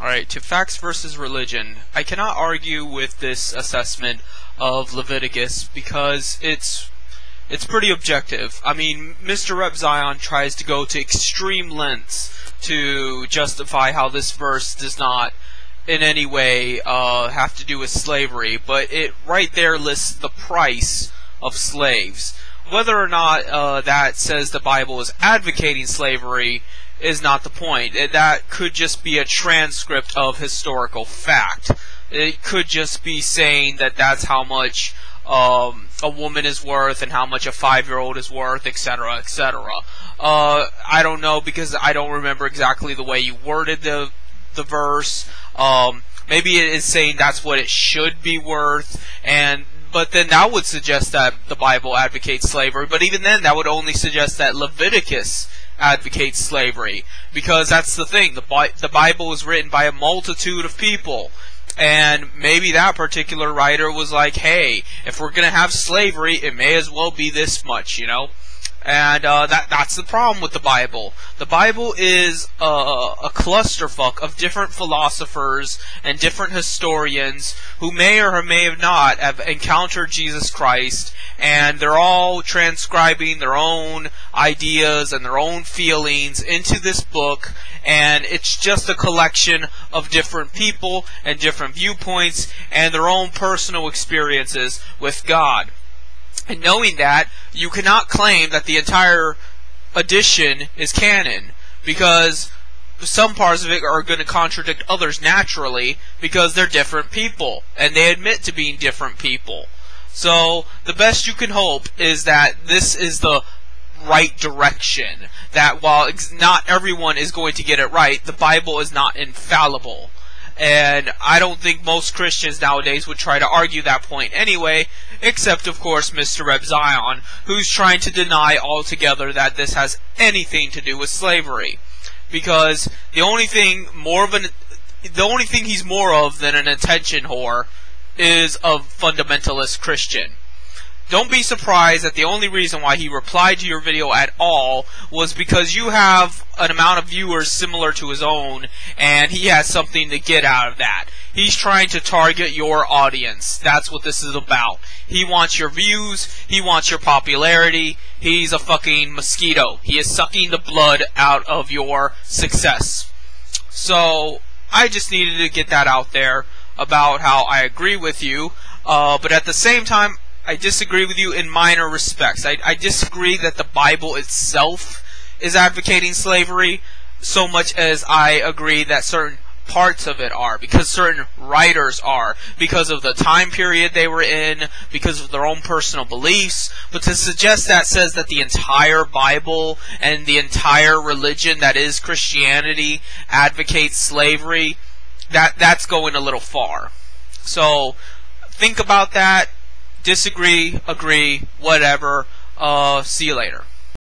Alright, to Facts versus Religion. I cannot argue with this assessment of Leviticus because it's pretty objective. I mean, MrRepZion tries to go to extreme lengths to justify how this verse does not in any way have to do with slavery, but it right there lists the price of slaves. Whether or not that says the Bible is advocating slavery is not the point. That could just be a transcript of historical fact. It could just be saying that that's how much a woman is worth and how much a 5-year-old is worth, etc., etc. I don't know because I don't remember exactly the way you worded the verse. Maybe it is saying that's what it should be worth, but then that would suggest that the Bible advocates slavery. But even then, that would only suggest that Leviticus advocates slavery, because that's the thing. The Bible was written by a multitude of people, and maybe that particular writer was like, hey, if we're gonna have slavery, it may as well be this much, you know. And that's the problem with the Bible. The Bible is a clusterfuck of different philosophers and different historians who may or may have not have encountered Jesus Christ, and they're all transcribing their own ideas and their own feelings into this book, and it's just a collection of different people and different viewpoints and their own personal experiences with God. And knowing that, you cannot claim that the entire edition is canon, because some parts of it are going to contradict others naturally, because they're different people, and they admit to being different people. So, the best you can hope is that this is the right direction, that while not everyone is going to get it right, the Bible is not infallible. And I don't think most Christians nowadays would try to argue that point anyway, except of course MrRepZion, who's trying to deny altogether that this has anything to do with slavery. Because the only thing he's more of than an attention whore is a fundamentalist Christian. Don't be surprised that the only reason why he replied to your video at all was because you have an amount of viewers similar to his own, and he has something to get out of that. He's trying to target your audience. That's what this is about. He wants your views. He wants your popularity. He's a fucking mosquito. He is sucking the blood out of your success. So, I just needed to get that out there about how I agree with you, but at the same time, I disagree with you in minor respects. I disagree that the Bible itself is advocating slavery so much as I agree that certain parts of it are, because certain writers are, because of the time period they were in, because of their own personal beliefs. But to suggest that says that the entire Bible and the entire religion that is Christianity advocates slavery, that's going a little far. So think about that. Disagree, agree, whatever. See you later.